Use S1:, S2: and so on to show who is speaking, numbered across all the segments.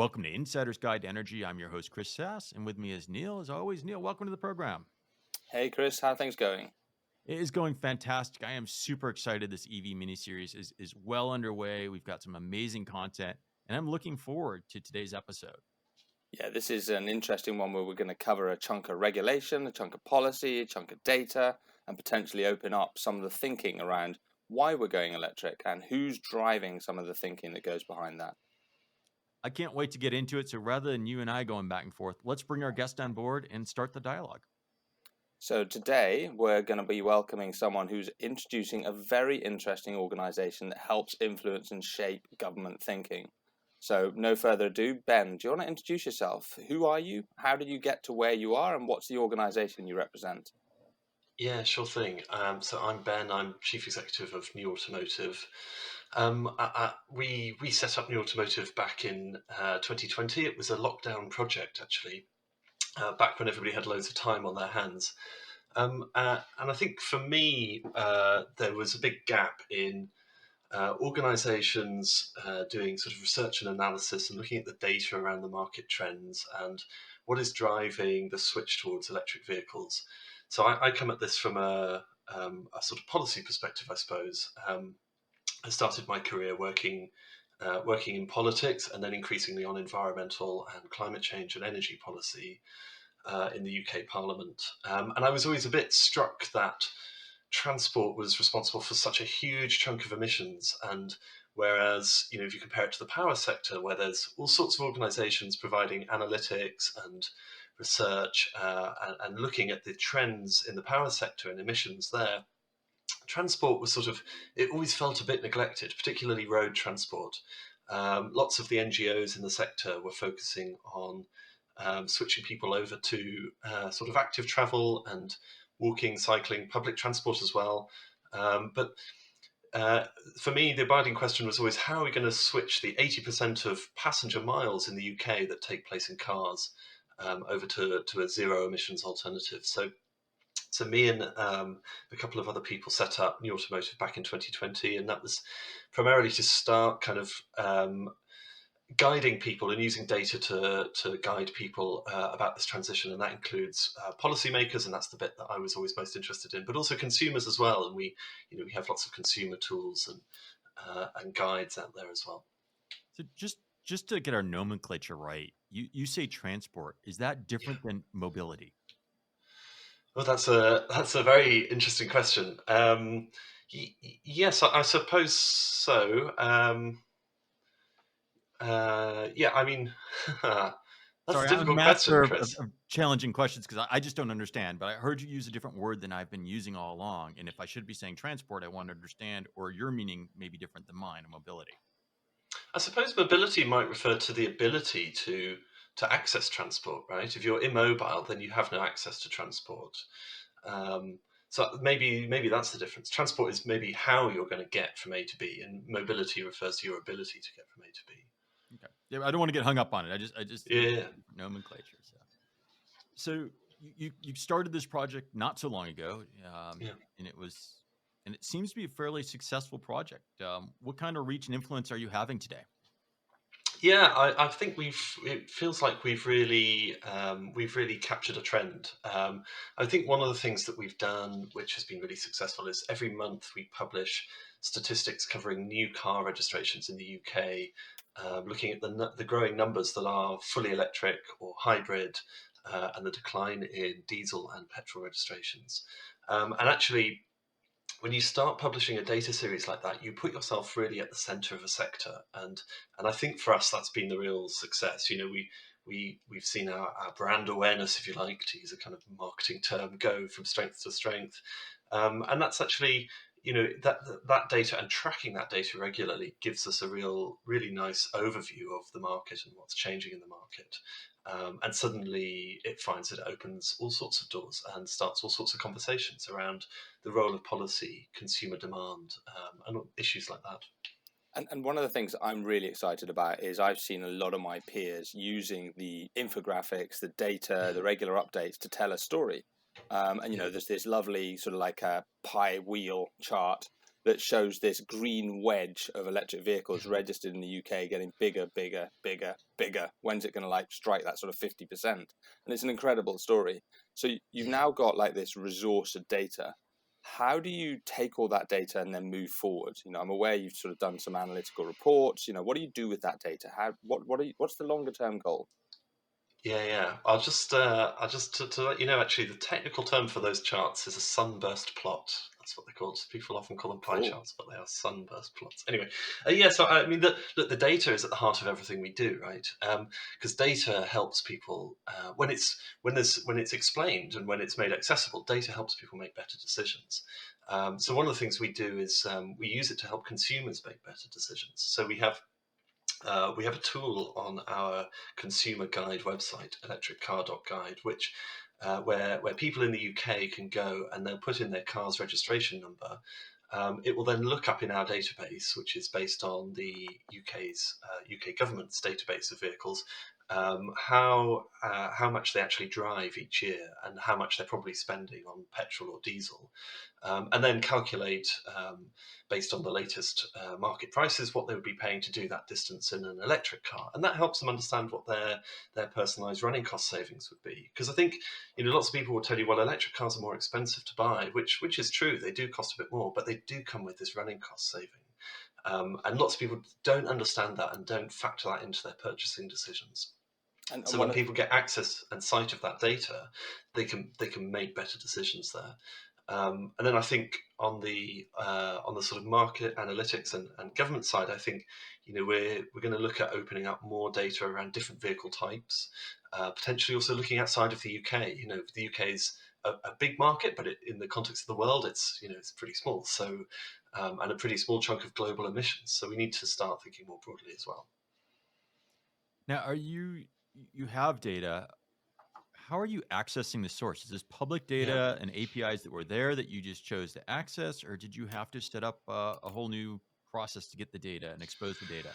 S1: Welcome to Insider's Guide to Energy. I'm your host, Chris Sass, and with me is Neil. As always, Neil, welcome to the program.
S2: Hey, Chris, how are things going?
S1: It is going fantastic. I am super excited. This EV miniseries is well underway. We've got some amazing content, and I'm looking forward to today's episode.
S2: Yeah, this is an interesting one where we're going to cover a chunk of regulation, a chunk of policy, a chunk of data, and potentially open up some of the thinking around why we're going electric and who's driving some of the thinking that goes behind that.
S1: I can't wait to get into it. So rather than you and I going back and forth, let's bring our guest on board and start the dialogue.
S2: So today we're going to be welcoming someone who's introducing a very interesting organization that helps influence and shape government thinking. So no further ado, Ben, do you want to introduce yourself? Who are you? How did you get to where you are? And what's the organization you represent?
S3: Yeah, sure thing. So I'm Ben. I'm Chief Executive of New Automotive. We set up New Automotive back in 2020. It was a lockdown project, actually, back when everybody had loads of time on their hands. And I think for me, there was a big gap in organisations doing sort of research and analysis and looking at the data around the market trends and what is driving the switch towards electric vehicles. So I come at this from a sort of policy perspective, I suppose. I started my career working in politics and then increasingly on environmental and climate change and energy policy in the UK Parliament. And I was always a bit struck that transport was responsible for such a huge chunk of emissions. And whereas, if you compare it to the power sector, where there's all sorts of organizations providing analytics and research and looking at the trends in the power sector and emissions there, transport was it always felt a bit neglected, particularly road transport. Lots of the NGOs in the sector were focusing on switching people over to sort of active travel and walking, cycling, public transport as well. But for me, the abiding question was always, how are we going to switch the 80% of passenger miles in the UK that take place in cars over to a zero emissions alternative? So me and a couple of other people set up New Automotive back in 2020, and that was primarily to start kind of guiding people and using data to guide people about this transition, and that includes policymakers, and that's the bit that I was always most interested in, but also consumers as well. And we have lots of consumer tools and guides out there as well.
S1: So just to get our nomenclature right, you say transport. Is that different than mobility?
S3: Well, that's a very interesting question. Yes, I suppose so. Yeah, I mean, that's
S1: Sorry,
S3: a
S1: I'm a
S3: difficult question,
S1: master
S3: Chris.
S1: of challenging questions because I just don't understand. But I heard you use a different word than I've been using all along. And if I should be saying transport, I want to understand, or your meaning may be different than mine, mobility.
S3: I suppose mobility might refer to the ability to access transport, right? If you're immobile, then you have no access to transport. So maybe that's the difference. Transport is maybe how you're going to get from A to B, and mobility refers to your ability to get from A to B.
S1: Okay. Yeah, I don't want to get hung up on it. I just
S3: Yeah.
S1: nomenclature. So you started this project not so long ago,
S3: Yeah.
S1: and it seems to be a fairly successful project. What kind of reach and influence are you having today?
S3: Yeah, I think it feels like we've really captured a trend. I think one of the things that we've done, which has been really successful, is every month we publish statistics covering new car registrations in the UK, looking at the growing numbers that are fully electric or hybrid, and the decline in diesel and petrol registrations. And actually, when you start publishing a data series like that, you put yourself really at the center of a sector, and I think for us that's been the real success. We've seen our brand awareness, if you like, to use a kind of marketing term, go from strength to strength, and that's actually that data, and tracking that data regularly gives us a really nice overview of the market and what's changing in the market. And suddenly it finds that it opens all sorts of doors and starts all sorts of conversations around the role of policy, consumer demand, and issues like that.
S2: And one of the things I'm really excited about is I've seen a lot of my peers using the infographics, the data, the regular updates to tell a story. And there's this lovely sort of like a pie wheel chart that shows this green wedge of electric vehicles registered in the UK getting bigger, bigger, bigger, bigger. When's it going to like strike that sort of 50%? And it's an incredible story. So you've now got like this resource of data. How do you take all that data and then move forward? You know, I'm aware you've sort of done some analytical reports. You know, what do you do with that data? What's the longer term goal?
S3: Yeah. I'll just to let you know, actually, the technical term for those charts is a sunburst plot. That's what they're called. People often call them pie
S2: Cool.
S3: charts, but they are sunburst plots. Anyway, yeah. So I mean, the data is at the heart of everything we do, right? Because data helps people when it's explained and when it's made accessible. Data helps people make better decisions. So one of the things we do is we use it to help consumers make better decisions. So we have a tool on our consumer guide website, electriccar.guide, which where people in the UK can go and they'll put in their car's registration number. It will then look up in our database, which is based on the UK government's database of vehicles, how much they actually drive each year and how much they're probably spending on petrol or diesel, and then calculate based on the latest market prices what they would be paying to do that distance in an electric car, and that helps them understand what their personalised running cost savings would be. Because I think lots of people will tell you, well, electric cars are more expensive to buy, which is true. They do cost a bit more, but they do come with this running cost saving. And lots of people don't understand that and don't factor that into their purchasing decisions. So when people get access and sight of that data, they can make better decisions there. And then I think on the sort of market analytics and government side, I think we're going to look at opening up more data around different vehicle types, potentially also looking outside of the UK. The UK is a big market, but in the context of the world, it's pretty small. So and a pretty small chunk of global emissions. So we need to start thinking more broadly as well.
S1: Now, you have data. How are you accessing the source? Is this public data and APIs that were there that you just chose to access, or did you have to set up a whole new process to get the data and expose the data?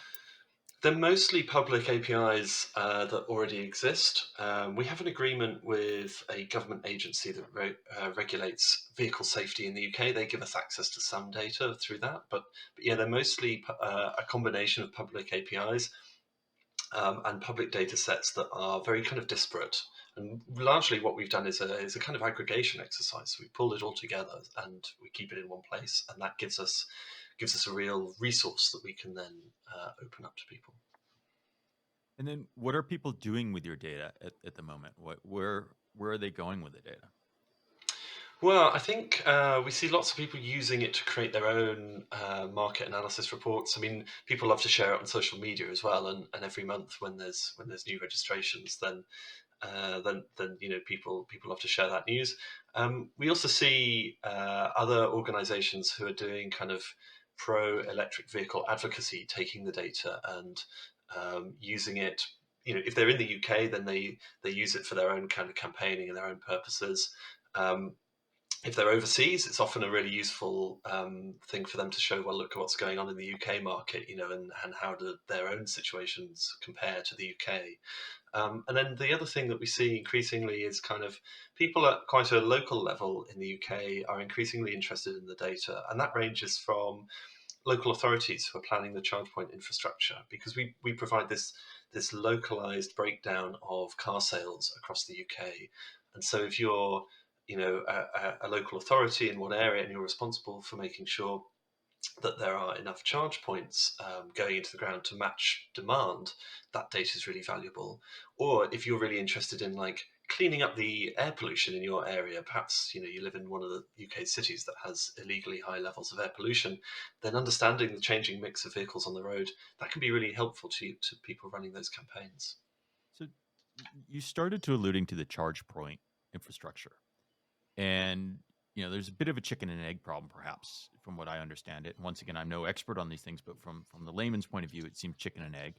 S3: They're mostly public APIs that already exist. We have an agreement with a government agency that regulates vehicle safety in the UK. They give us access to some data through that, but yeah, they're mostly a combination of public APIs and public data sets that are very kind of disparate. And largely what we've done is a kind of aggregation exercise. So we pulled it all together and we keep it in one place, and that gives us a real resource that we can then open up to people.
S1: And then what are people doing with your data at the moment? Where are they going with the data?
S3: Well, I think we see lots of people using it to create their own market analysis reports. I mean, people love to share it on social media as well, and every month when there's new registrations, then people love to share that news. We also see other organisations who are doing kind of pro electric vehicle advocacy, taking the data and using it. If they're in the UK, then they use it for their own kind of campaigning and their own purposes. If they're overseas, it's often a really useful thing for them to show, well, look at what's going on in the UK market, and how do their own situations compare to the UK. And then the other thing that we see increasingly is kind of people at quite a local level in the UK are increasingly interested in the data. And that ranges from local authorities who are planning the charge point infrastructure, because we provide this localized breakdown of car sales across the UK. And so if you're a local authority in one area and you're responsible for making sure that there are enough charge points going into the ground to match demand, that data is really valuable. Or if you're really interested in like cleaning up the air pollution in your area, perhaps you live in one of the UK cities that has illegally high levels of air pollution, then understanding the changing mix of vehicles on the road, that can be really helpful to people running those campaigns.
S1: So you started to alluding to the charge point infrastructure. And, there's a bit of a chicken and egg problem, perhaps, from what I understand it. Once again, I'm no expert on these things, but from the layman's point of view, it seems chicken and egg.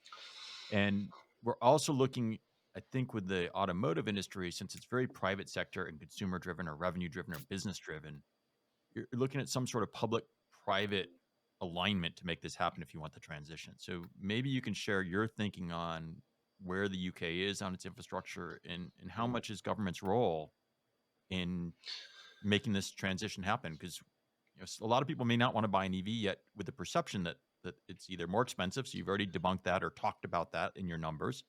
S1: And we're also looking, I think, with the automotive industry, since it's very private sector and consumer driven or revenue driven or business driven, you're looking at some sort of public private alignment to make this happen if you want the transition. So maybe you can share your thinking on where the UK is on its infrastructure and how much is government's role in making this transition happen, because a lot of people may not want to buy an EV yet, with the perception that it's either more expensive. So you've already debunked that or talked about that in your numbers.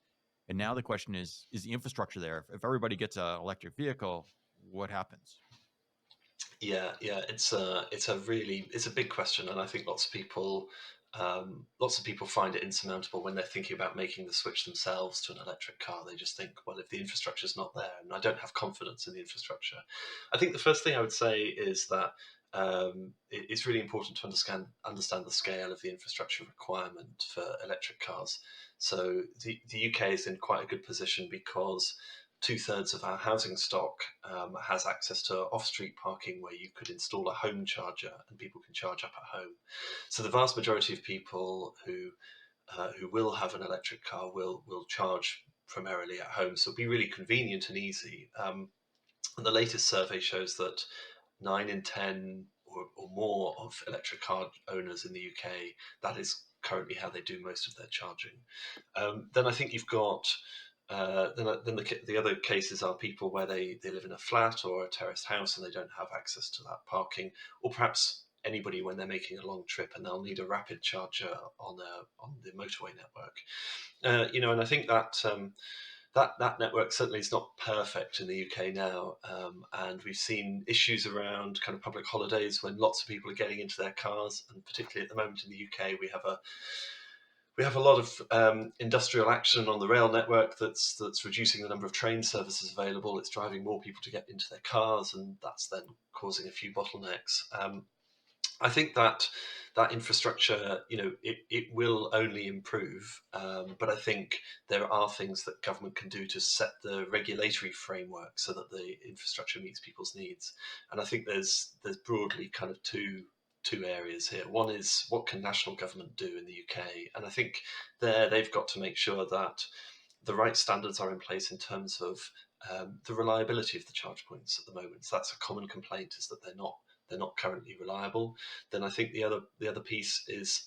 S1: And now the question is the infrastructure there? If everybody gets an electric vehicle, what happens?
S3: Yeah, it's a big question, and I think lots of people find it insurmountable when they're thinking about making the switch themselves to an electric car. They just think, well, if the infrastructure is not there, and I don't have confidence in the infrastructure. I think the first thing I would say is that it's really important to understand the scale of the infrastructure requirement for electric cars. So the UK is in quite a good position because 2/3 of our housing stock has access to off-street parking where you could install a home charger and people can charge up at home. So the vast majority of people who will have an electric car will charge primarily at home. So it'll be really convenient and easy. And the latest survey shows that 9 in 10 or more of electric car owners in the UK, that is currently how they do most of their charging. Then I think you've got then the other cases are people where they live in a flat or a terraced house and they don't have access to that parking, or perhaps anybody when they're making a long trip and they'll need a rapid charger on the motorway network. And I think that that network certainly is not perfect in the UK now, and we've seen issues around kind of public holidays when lots of people are getting into their cars, and particularly at the moment in the UK we have a lot of industrial action on the rail network that's reducing the number of train services available. It's driving more people to get into their cars, and that's then causing a few bottlenecks. I think that infrastructure, it will only improve, but I think there are things that government can do to set the regulatory framework so that the infrastructure meets people's needs. And I think there's broadly kind of two areas here. One is what can national government do in the UK, and I think they've got to make sure that the right standards are in place in terms of the reliability of the charge points at the moment. So that's a common complaint, is that they're not currently reliable. Then I think the other piece is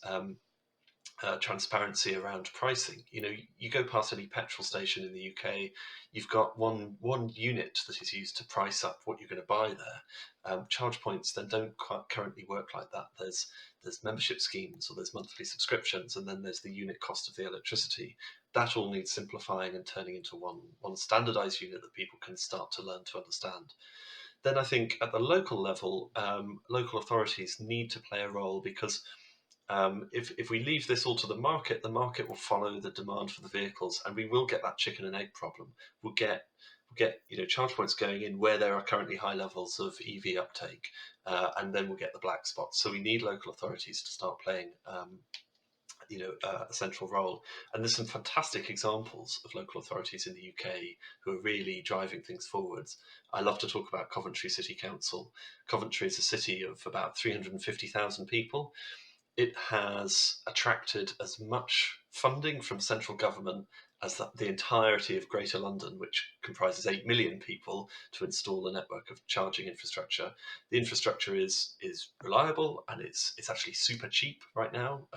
S3: transparency around pricing. You go past any petrol station in the UK, you've got one unit that is used to price up what you're going to buy there. Charge points then don't quite currently work like that. There's membership schemes, or there's monthly subscriptions, and then there's the unit cost of the electricity. That all needs simplifying and turning into one standardized unit that people can start to learn to understand. Then I think at the local level, local authorities need to play a role, because if we leave this all to the market will follow the demand for the vehicles, and we will get that chicken and egg problem. We'll get charge points going in where there are currently high levels of EV uptake, and then we'll get the black spots. So we need local authorities to start playing a central role. And there's some fantastic examples of local authorities in the UK who are really driving things forwards. I love to talk about Coventry City Council. Coventry is a city of about 350,000 people. It has attracted as much funding from central government as the entirety of Greater London, which comprises 8 million people, to install a network of charging infrastructure. The infrastructure is reliable, and it's actually super cheap right now.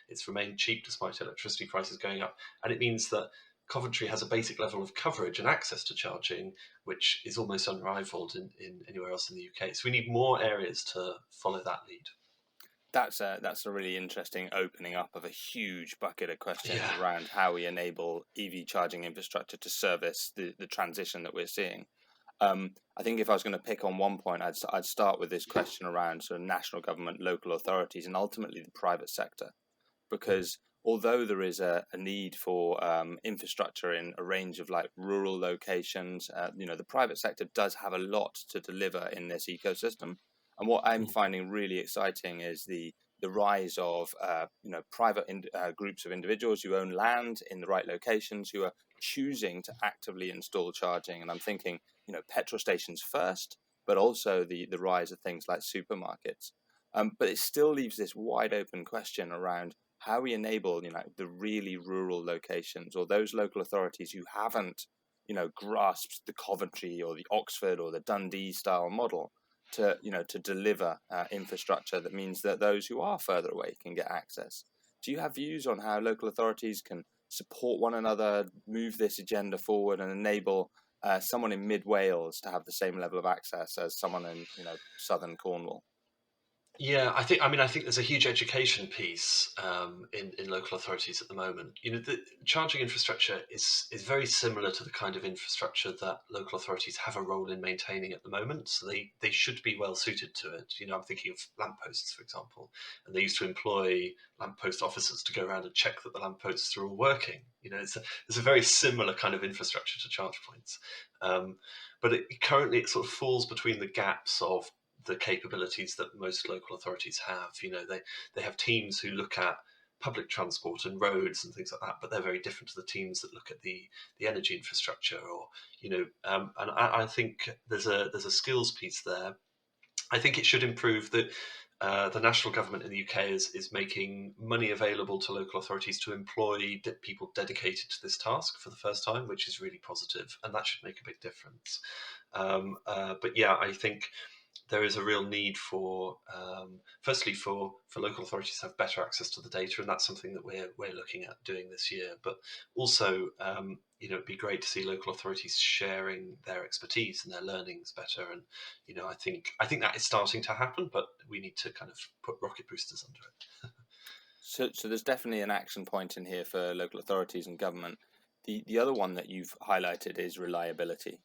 S3: It's remained cheap despite electricity prices going up, and it means that Coventry has a basic level of coverage and access to charging, which is almost unrivaled in anywhere else in the UK. So we need more areas to follow that lead.
S2: That's a really interesting opening up of a huge bucket of questions
S3: Yeah.
S2: around how we enable EV charging infrastructure to service the transition that we're seeing. I think if I was going to pick on one point, I'd start with this question around sort of national government, local authorities, and ultimately the private sector, because although there is a need for infrastructure in a range of like rural locations, the private sector does have a lot to deliver in this ecosystem. And what I'm finding really exciting is the rise of private groups of individuals who own land in the right locations, who are choosing to actively install charging. And I'm thinking, petrol stations first, but also the rise of things like supermarkets. But it still leaves this wide open question around how we enable, the really rural locations, or those local authorities who haven't, grasped the Coventry or the Oxford or the Dundee style model to deliver infrastructure that means that those who are further away can get access. Do you have views on how local authorities can support one another, move this agenda forward, and enable someone in mid Wales to have the same level of access as someone in southern Cornwall?
S3: Yeah, I think there's a huge education piece in local authorities at the moment. The charging infrastructure is very similar to the kind of infrastructure that local authorities have a role in maintaining at the moment. So they should be well suited to it. I'm thinking of lampposts, for example, and they used to employ lamppost officers to go around and check that the lampposts are all working. It's a very similar kind of infrastructure to charge points, um, but currently it sort of falls between the gaps of the capabilities that most local authorities have. They have teams who look at public transport and roads and things like that, but they're very different to the teams that look at the energy infrastructure. And I think there's a skills piece there. I think it should improve that. The national government in the UK is making money available to local authorities to employ people dedicated to this task for the first time, which is really positive, and that should make a big difference. But yeah, I think there is a real need for, firstly, for local authorities to have better access to the data, and that's something that we're looking at doing this year. But also, it'd be great to see local authorities sharing their expertise and their learnings better. And I think that is starting to happen, but we need to kind of put rocket boosters under it.
S2: So there's definitely an action point in here for local authorities and government. The other one that you've highlighted is reliability.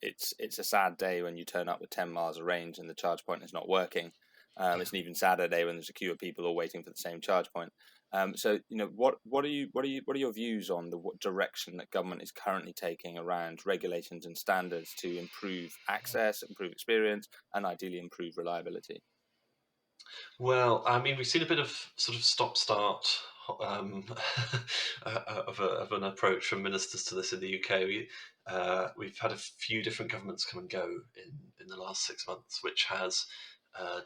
S2: It's a sad day when you turn up with 10 miles of range and the charge point is not working. It's an even sadder day when there's a queue of people all waiting for the same charge point. What are your views on the direction that government is currently taking around regulations and standards to improve access, improve experience, and ideally improve reliability?
S3: Well, I mean, we've seen a bit of sort of stop-start um, of an approach from ministers to this in the UK. We've had a few different governments come and go in the last 6 months, which has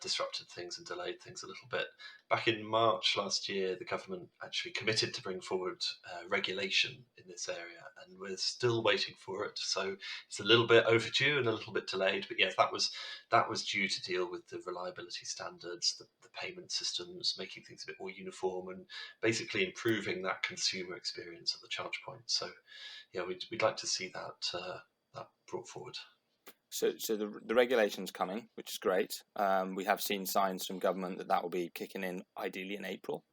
S3: disrupted things and delayed things a little bit. Back in March last year, the government actually committed to bring forward regulation in this area, and we're still waiting for it. So it's a little bit overdue and a little bit delayed. But yes, that was due to deal with the reliability standards, the payment systems, making things a bit more uniform, and basically improving that consumer experience at the charge point. So yeah, we'd like to see that brought forward.
S2: So the regulation's coming, which is great. We have seen signs from government that will be kicking in ideally in April.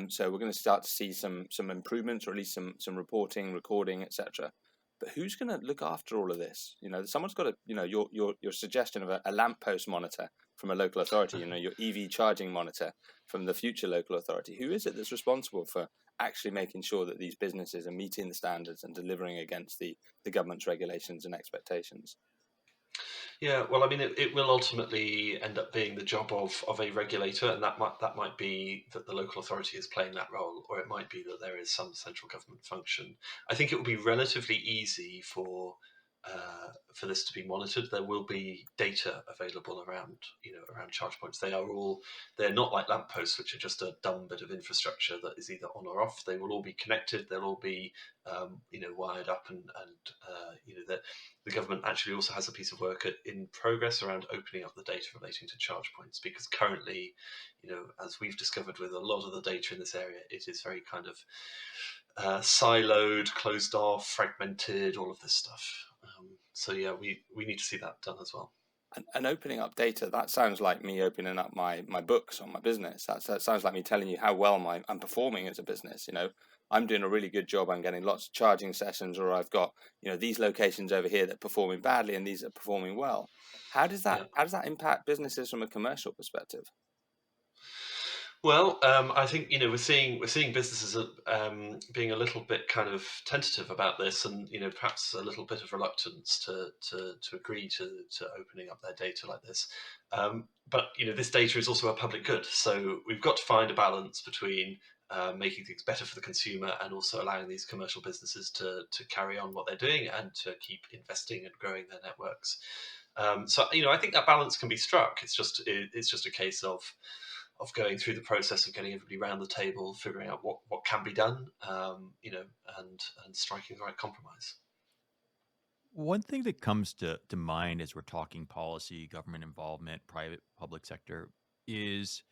S2: So we're going to start to see some improvements, or at least some reporting, recording, etc. But who's going to look after all of this? Someone's got to, your suggestion of a lamppost monitor from a local authority, your EV charging monitor from the future local authority. Who is it that's responsible for actually making sure that these businesses are meeting the standards and delivering against the government's regulations and expectations?
S3: Yeah, well, I mean, it will ultimately end up being the job of a regulator, and that might be that the local authority is playing that role, or it might be that there is some central government function. I think it will be relatively easy for this to be monitored. There will be data available around charge points. They're not like lampposts, which are just a dumb bit of infrastructure that is either on or off. They will all be connected. They'll all be wired up, and the government actually also has a piece of work in progress around opening up the data relating to charge points, because currently, as we've discovered with a lot of the data in this area, it is very kind of siloed, closed off, fragmented, all of this stuff. So yeah, we need to see that done as well.
S2: And opening up data, that sounds like me opening up my books on my business. That sounds like me telling you how well I'm performing as a business. I'm doing a really good job. I'm getting lots of charging sessions, or I've got these locations over here that are performing badly and these are performing well. How does that
S3: Yeah.
S2: impact businesses from a commercial perspective?
S3: Well, I think we're seeing businesses being a little bit kind of tentative about this, and perhaps a little bit of reluctance to agree to opening up their data like this. But this data is also a public good, so we've got to find a balance between making things better for the consumer and also allowing these commercial businesses to carry on what they're doing and to keep investing and growing their networks. So I think that balance can be struck. It's just a case of going through the process of getting everybody around the table, figuring out what can be done, and striking the right compromise.
S1: One thing that comes to mind as we're talking policy, government involvement, private, public sector is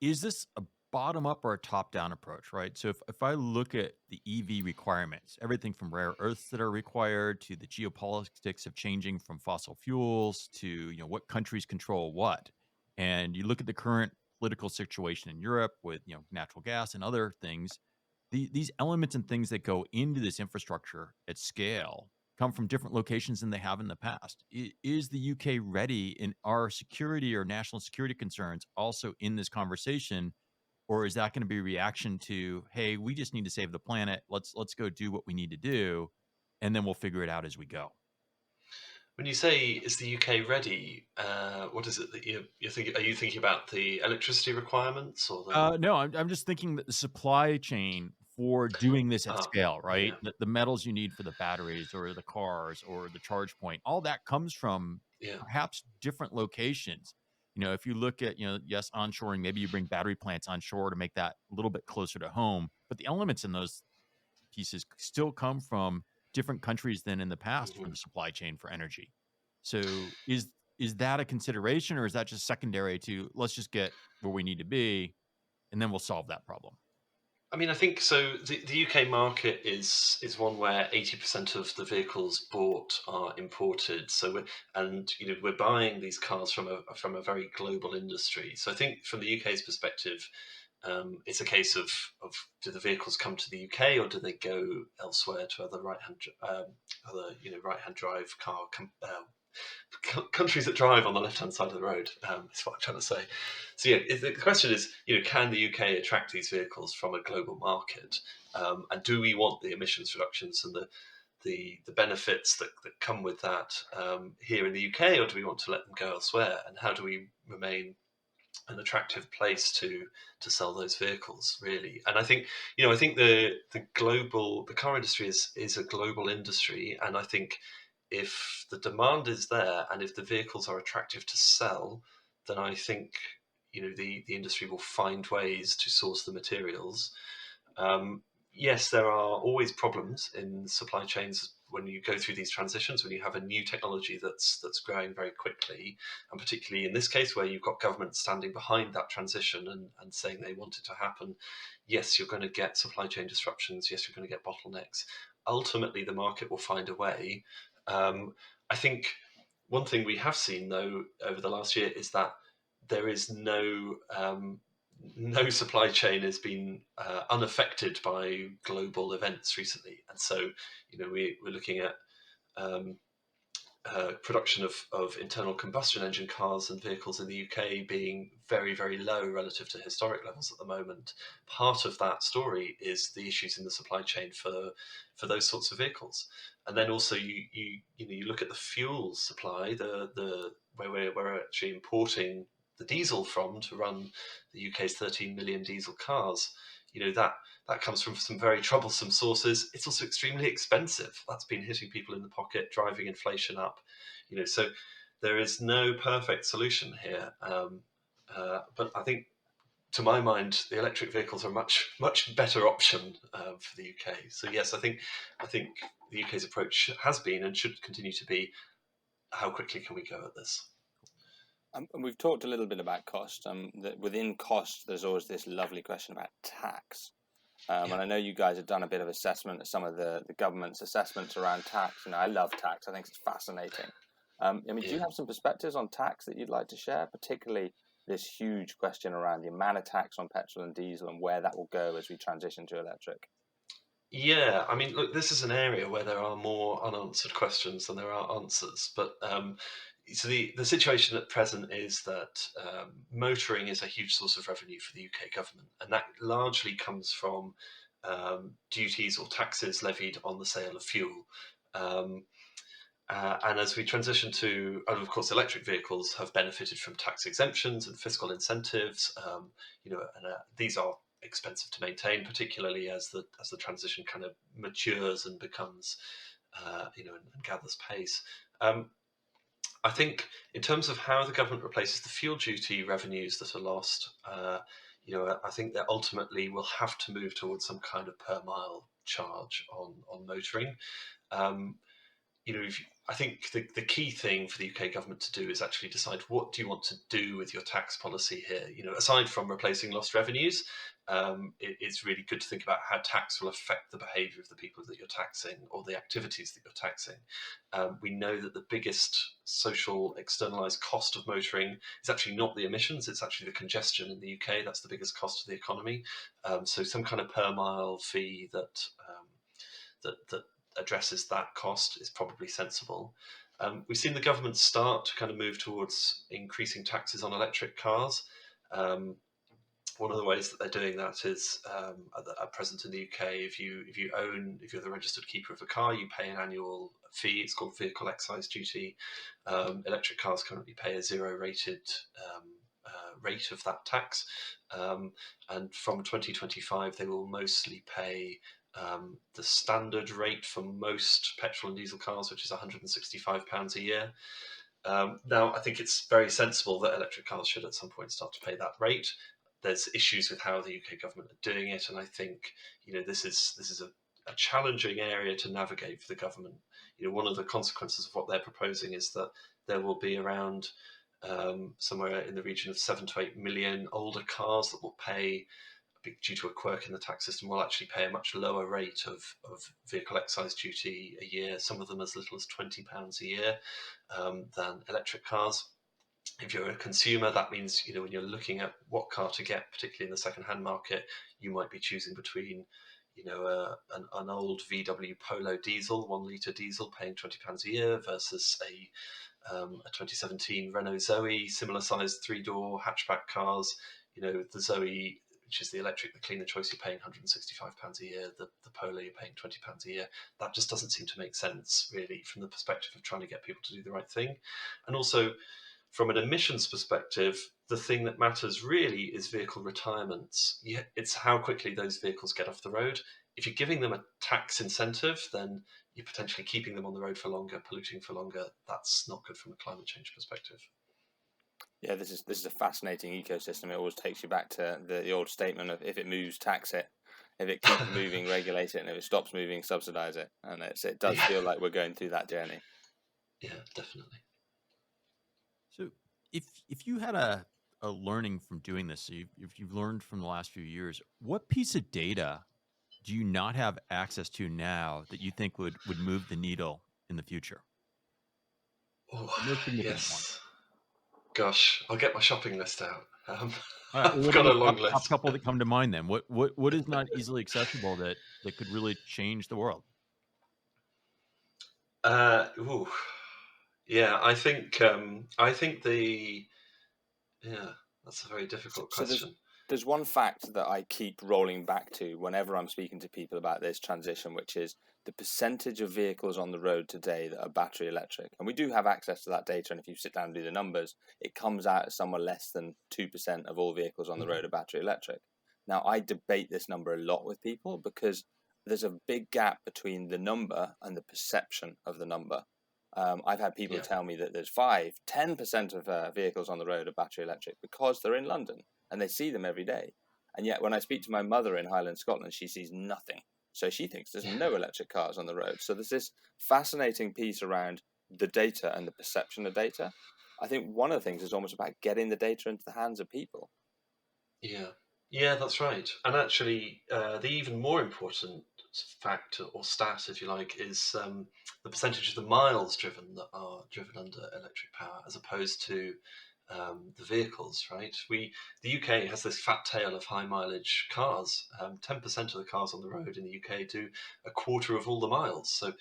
S1: this a bottom up or a top down approach, right? So if I look at the EV requirements, everything from rare earths that are required to the geopolitics of changing from fossil fuels to what countries control what, And you look at the current political situation in Europe with natural gas and other things, these elements and things that go into this infrastructure at scale come from different locations than they have in the past. Is the UK ready in our security or national security concerns also in this conversation? Or is that going to be a reaction to, hey, we just need to save the planet. Let's go do what we need to do, and then we'll figure it out as we go.
S3: When you say is the UK ready, what is it that you're thinking? Are you thinking about the electricity requirements or the?
S1: No, I'm just thinking that the supply chain for doing this at scale, right?
S3: Yeah,
S1: The metals you need for the batteries or the cars or the charge point, all that comes from
S3: yeah.
S1: perhaps different locations. If you look at, yes, onshoring, maybe you bring battery plants onshore to make that a little bit closer to home, but the elements in those pieces still come from different countries than in the past for
S3: Mhm.
S1: the supply chain for energy. So is that a consideration, or is that just secondary to let's just get where we need to be and then we'll solve that problem?
S3: I mean, I think so. The UK market is one where 80% of the vehicles bought are imported. So we're buying these cars from a very global industry. So I think from the UK's perspective, it's a case of do the vehicles come to the UK or do they go elsewhere to other right hand drive countries that drive on the left hand side of the road, is what I'm trying to say. So yeah, the question is, can the UK attract these vehicles from a global market, and do we want the emissions reductions and the benefits that come with that here in the UK, or do we want to let them go elsewhere? And how do we remain an attractive place to sell those vehicles, really? And I think the car industry is a global industry, and I think if the demand is there and if the vehicles are attractive to sell, then I think the industry will find ways to source the materials. um, yes, there are always problems in supply chains when you go through these transitions, when you have a new technology that's growing very quickly, and particularly in this case where you've got government standing behind that transition and saying they want it to happen. Yes, you're going to get supply chain disruptions. Yes, you're going to get bottlenecks. Ultimately, the market will find a way. I think one thing we have seen though over the last year is that there is no supply chain has been unaffected by global events recently, and so we're looking at um, production of internal combustion engine cars and vehicles in the UK being very, very low relative to historic levels at the moment. Part of that story is the issues in the supply chain for those sorts of vehicles, and then also you look at the fuel supply, the where we're actually importing the diesel from to run the UK's 13 million diesel cars. That comes from some very troublesome sources. It's also extremely expensive. That's been hitting people in the pocket, driving inflation up. So there is no perfect solution here. But I think, to my mind, the electric vehicles are a much better option for the UK. So yes, I think the UK's approach has been and should continue to be: how quickly can we go at this?
S2: And we've talked a little bit about cost. That within cost, there's always this lovely question about tax. And I know you guys have done a bit of assessment of some of the government's assessments around tax. I love tax. I think it's fascinating. Do you
S3: Yeah.
S2: have some perspectives on tax that you'd like to share, particularly this huge question around the amount of tax on petrol and diesel and where that will go as we transition to electric?
S3: Yeah, I mean, look, this is an area where there are more unanswered questions than there are answers. But so the situation at present is that motoring is a huge source of revenue for the UK government, and that largely comes from duties or taxes levied on the sale of fuel. Um, and as we transition and of course, electric vehicles have benefited from tax exemptions and fiscal incentives. And these are expensive to maintain, particularly as the transition kind of matures and becomes, and gathers pace. I think in terms of how the government replaces the fuel duty revenues that are lost, I think that ultimately we'll have to move towards some kind of per mile charge on motoring. Um, I think the key thing for the UK government to do is actually decide what do you want to do with your tax policy here. Aside from replacing lost revenues, it's really good to think about how tax will affect the behaviour of the people that you're taxing or the activities that you're taxing. We know that the biggest social externalised cost of motoring is actually not the emissions, it's actually the congestion in the UK. That's the biggest cost of the economy. So some kind of per mile fee that addresses that cost is probably sensible. We've seen the government start to kind of move towards increasing taxes on electric cars. One of the ways that they're doing that is at present in the UK, if you're the registered keeper of a car, you pay an annual fee. It's called vehicle excise duty. Electric cars currently pay a zero-rated rate of that tax, and from 2025 they will mostly pay the standard rate for most petrol and diesel cars, which is £165 a year. Now, I think it's very sensible that electric cars should at some point start to pay that rate. There's issues with how the UK government are doing it, and I think this is a challenging area to navigate for the government. One of the consequences of what they're proposing is that there will be around somewhere in the region of 7 to 8 million older cars that will pay, due to a quirk in the tax system, will actually pay a much lower rate of vehicle excise duty a year, some of them as little as £20 a year, than electric cars. If you're a consumer, that means when you're looking at what car to get, particularly in the second-hand market, you might be choosing between an old VW Polo diesel, 1 litre diesel, paying £20 a year, versus a 2017 Renault Zoe, similar sized 3-door hatchback cars. The Zoe, which is the electric, the cleaner choice, you're paying £165 a year. The Polo, you're paying £20 a year. That just doesn't seem to make sense, really, from the perspective of trying to get people to do the right thing. And also, from an emissions perspective, the thing that matters really is vehicle retirements. It's how quickly those vehicles get off the road. If you're giving them a tax incentive, then you're potentially keeping them on the road for longer, polluting for longer. That's not good from a climate change perspective.
S2: Yeah, this is a fascinating ecosystem. It always takes you back to the old statement of, if it moves, tax it. If it keeps moving, regulate it. And if it stops moving, subsidize it. And it does feel like we're going through that journey.
S3: Yeah, definitely.
S1: So if you had a learning from doing this, so if you've learned from the last few years, what piece of data do you not have access to now that you think would move the needle in the future?
S3: Oh,
S1: The most significant one.
S3: yes. Gosh, I'll get my shopping list out.
S1: All right,
S3: I've got a long
S1: top
S3: list.
S1: couple that come to mind then? What is not easily accessible that could really change the world?
S3: Ooh. Yeah, I think that's a very difficult question.
S2: There's one fact that I keep rolling back to whenever I'm speaking to people about this transition, which is the percentage of vehicles on the road today that are battery electric. And we do have access to that data, and if you sit down and do the numbers, it comes out as somewhere less than 2% of all vehicles on the road are battery electric. Now, I debate this number a lot with people because there's a big gap between the number and the perception of the number. I've had people tell me that there's 10% of vehicles on the road are battery electric because they're in London and they see them every day. And yet when I speak to my mother in Highland, Scotland, she sees nothing. So she thinks there's no electric cars on the road. So there's this fascinating piece around the data and the perception of data. I think one of the things is almost about getting the data into the hands of people.
S3: Yeah, that's right. And actually, the even more important fact or stat, if you like, is the percentage of the miles driven that are driven under electric power, as opposed to the vehicles. Right? The UK has this fat tail of high mileage cars. 10% of the cars on the road in the UK do a quarter of all the miles. So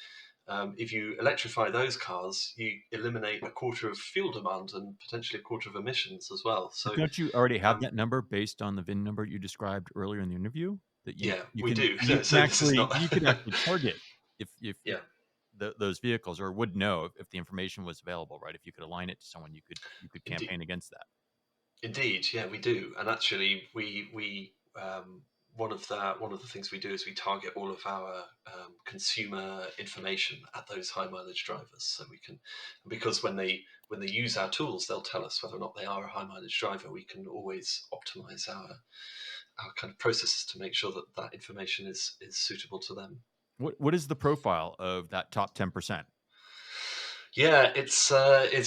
S3: if you electrify those cars, you eliminate a quarter of fuel demand and potentially a quarter of emissions as well. So
S1: don't you already have that number based on the VIN number you described earlier in the interview? That
S3: we do.
S1: You
S3: So this is not...
S1: you can actually target if those vehicles, or would know if the information was available, right? If you could align it to someone, you could campaign against that.
S3: Indeed, yeah, we do. And actually, we one of the things we do is we target all of our consumer information at those high mileage drivers, so we can, because when they use our tools, they'll tell us whether or not they are a high mileage driver. We can always optimize our kind of processes to make sure that information is suitable to them.
S1: What is the profile of that top 10%?
S3: Yeah, it's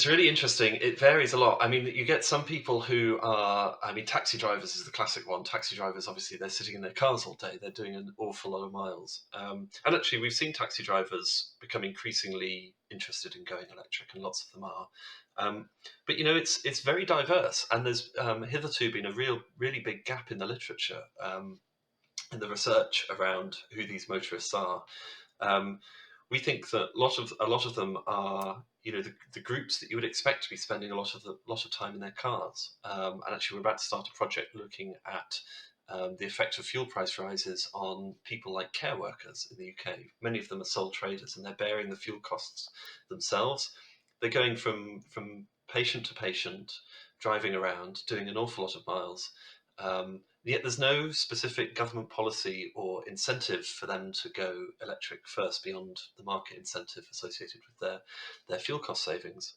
S3: really interesting. It varies a lot. I mean, you get some people who are, I mean, taxi drivers is the classic one. Taxi drivers, obviously, they're sitting in their cars all day. They're doing an awful lot of miles. And actually, we've seen taxi drivers become increasingly interested in going electric, and lots of them are. Um, but it's very diverse, and there's hitherto been a really big gap in the literature, in the research around who these motorists are. Um, we think that a lot of them are, the groups that you would expect to be spending a lot of time in their cars. And actually, we're about to start a project looking at the effect of fuel price rises on people like care workers in the UK. Many of them are sole traders, and they're bearing the fuel costs themselves. They're going from patient to patient, driving around, doing an awful lot of miles. Yet there's no specific government policy or incentive for them to go electric first beyond the market incentive associated with their fuel cost savings.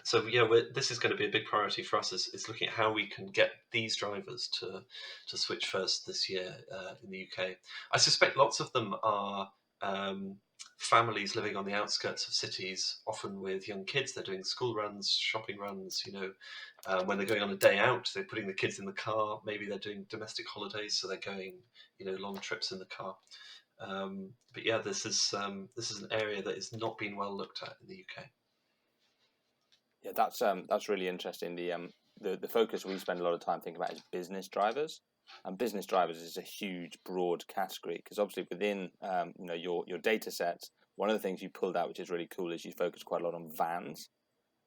S3: So yeah, this is going to be a big priority for us, is looking at how we can get these drivers to switch first this year in the UK. I suspect lots of them are families living on the outskirts of cities, often with young kids. They're doing school runs, shopping runs. When they're going on a day out, they're putting the kids in the car. Maybe they're doing domestic holidays, so they're going long trips in the car. But yeah, this is an area that is not being well looked at in the UK.
S2: Yeah, that's really interesting. The focus we spend a lot of time thinking about is business drivers, and business drivers is a huge, broad category, because obviously within your data sets, one of the things you pulled out, which is really cool, is you focus quite a lot on vans,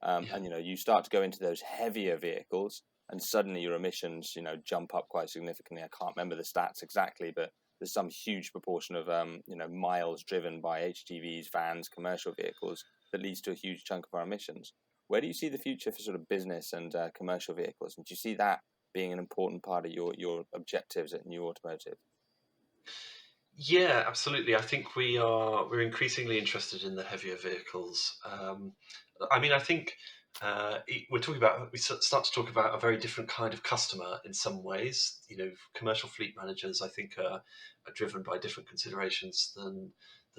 S2: and you start to go into those heavier vehicles, and suddenly your emissions jump up quite significantly. I can't remember the stats exactly, but there's some huge proportion of miles driven by HGVs, vans, commercial vehicles that leads to a huge chunk of our emissions. Where do you see the future for sort of business and commercial vehicles? And do you see that being an important part of your objectives at New Automotive?
S3: Yeah, absolutely. I think we're increasingly interested in the heavier vehicles. I mean, I think we start to talk about a very different kind of customer in some ways. Commercial fleet managers, I think, are driven by different considerations than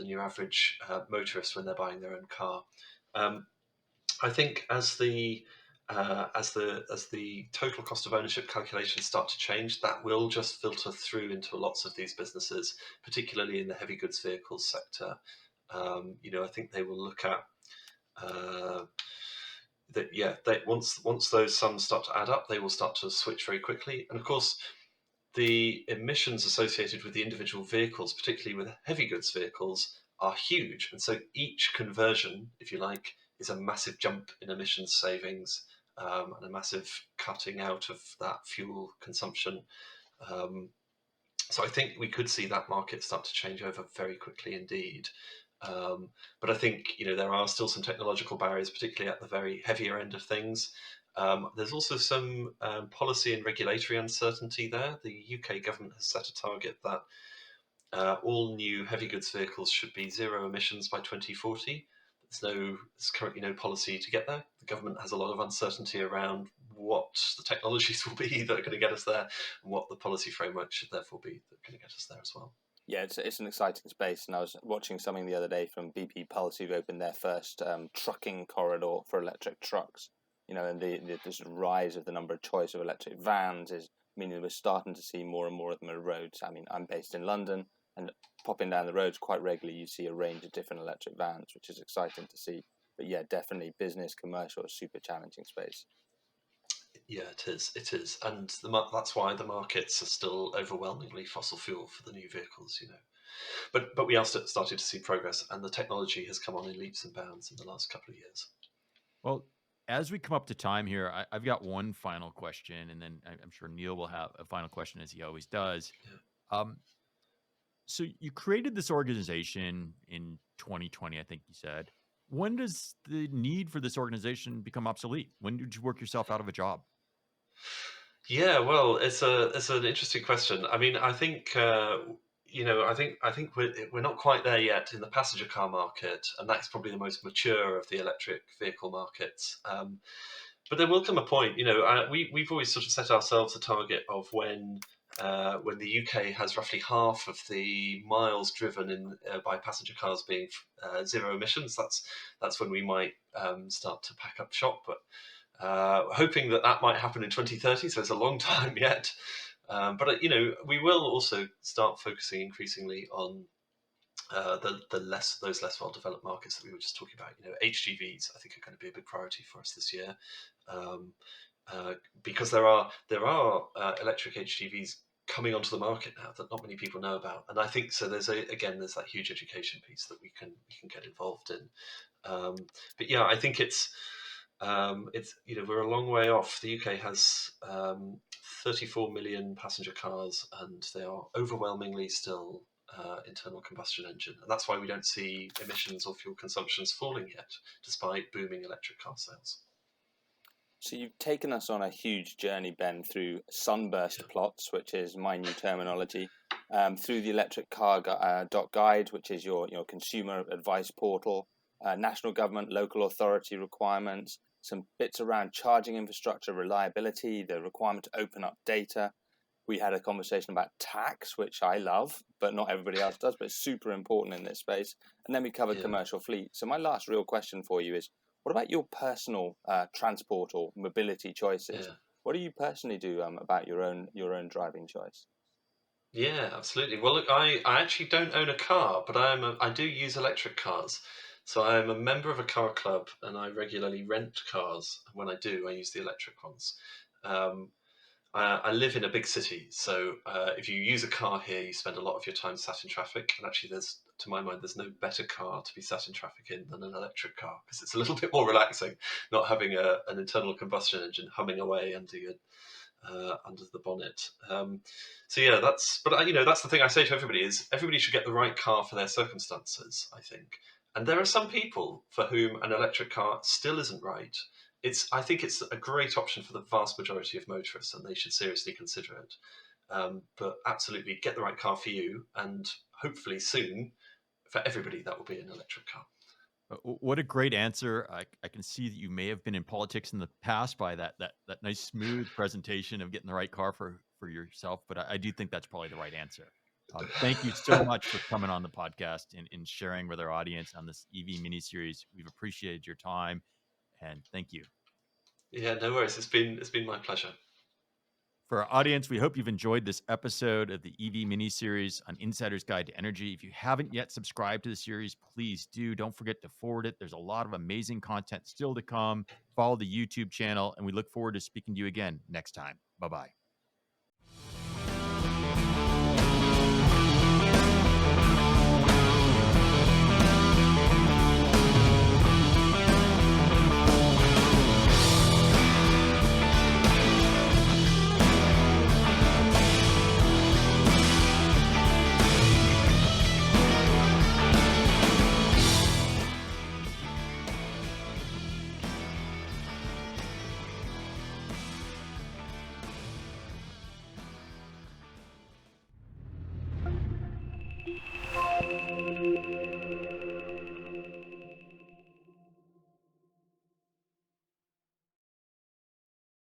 S3: your average motorist when they're buying their own car. Um, I think as the total cost of ownership calculations start to change, that will just filter through into lots of these businesses, particularly in the heavy goods vehicles sector. I think they will look at that. Yeah, once those sums start to add up, they will start to switch very quickly. And of course, the emissions associated with the individual vehicles, particularly with heavy goods vehicles, are huge. And so each conversion, if you like, is a massive jump in emissions savings, and a massive cutting out of that fuel consumption. So I think we could see that market start to change over very quickly indeed. But I think there are still some technological barriers, particularly at the very heavier end of things. There's also some policy and regulatory uncertainty there. The UK government has set a target that all new heavy goods vehicles should be zero emissions by 2040. There's currently no policy to get there. The government has a lot of uncertainty around what the technologies will be that are going to get us there, and what the policy framework should therefore be that are going to get us there as well.
S2: Yeah, it's an exciting space, and I was watching something the other day from BP Pulse, who've opened their first trucking corridor for electric trucks. And the sort of rise of the number of choice of electric vans is meaning we're starting to see more and more of them on roads. I mean, I'm based in London, and popping down the roads quite regularly, you see a range of different electric vans, which is exciting to see. But yeah, definitely business, commercial, a super challenging space.
S3: Yeah, it is. It is, and that's why the markets are still overwhelmingly fossil fuel for the new vehicles. But we are starting to see progress, and the technology has come on in leaps and bounds in the last couple of years.
S1: Well, as we come up to time here, I've got one final question, and then I'm sure Neil will have a final question, as he always does.
S3: Yeah.
S1: So you created this organization in 2020, I think you said. When does the need for this organization become obsolete? When did you work yourself out of a job?
S3: Yeah, well, it's an interesting question. I mean, I think I think we're not quite there yet in the passenger car market, and that's probably the most mature of the electric vehicle markets. But there will come a point, we've always sort of set ourselves a target of when when the UK has roughly half of the miles driven by passenger cars being zero emissions, that's when we might start to pack up shop. But hoping that might happen in 2030, so it's a long time yet. But we will also start focusing increasingly on those less well developed markets that we were just talking about. HGVs I think are going to be a big priority for us this year, because there are electric HGVs coming onto the market now that not many people know about, and I think so. There's that huge education piece that we can get involved in. But yeah, I think it's we're a long way off. The UK has 34 million passenger cars, and they are overwhelmingly still internal combustion engine, and that's why we don't see emissions or fuel consumptions falling yet, despite booming electric car sales.
S2: So you've taken us on a huge journey, Ben, through sunburst plots, which is my new terminology, through the electric car guide, which is your consumer advice portal, national government, local authority requirements, some bits around charging infrastructure reliability, the requirement to open up data. We had a conversation about tax, which I love, but not everybody else does, but it's super important in this space. And then we covered commercial fleet. So my last real question for you is, what about your personal transport or mobility choices? What do you personally do about your own driving choice?
S3: Yeah, absolutely. Well, look, I actually don't own a car, but I do use electric cars. So I'm a member of a car club, and I regularly rent cars. When I do, I use the electric ones. I live in a big city, so if you use a car here, you spend a lot of your time sat in traffic. And actually, to my mind, there's no better car to be sat in traffic in than an electric car, because it's a little bit more relaxing, not having an internal combustion engine humming away under the bonnet. So yeah, that's the thing I say to everybody is everybody should get the right car for their circumstances, I think. And there are some people for whom an electric car still isn't right. I think it's a great option for the vast majority of motorists, and they should seriously consider it. But absolutely get the right car for you, and hopefully soon for everybody that will be an electric car.
S1: What a great answer. I can see that you may have been in politics in the past by that nice smooth presentation of getting the right car for yourself, but I do think that's probably the right answer. Thank you so much for coming on the podcast and sharing with our audience on this EV miniseries. We've appreciated your time, and thank you.
S3: Yeah, no worries. It's been my pleasure.
S1: For our audience, we hope you've enjoyed this episode of the EV mini-series on Insider's Guide to Energy. If you haven't yet subscribed to the series, please do. Don't forget to forward it. There's a lot of amazing content still to come. Follow the YouTube channel, and we look forward to speaking to you again next time. Bye-bye.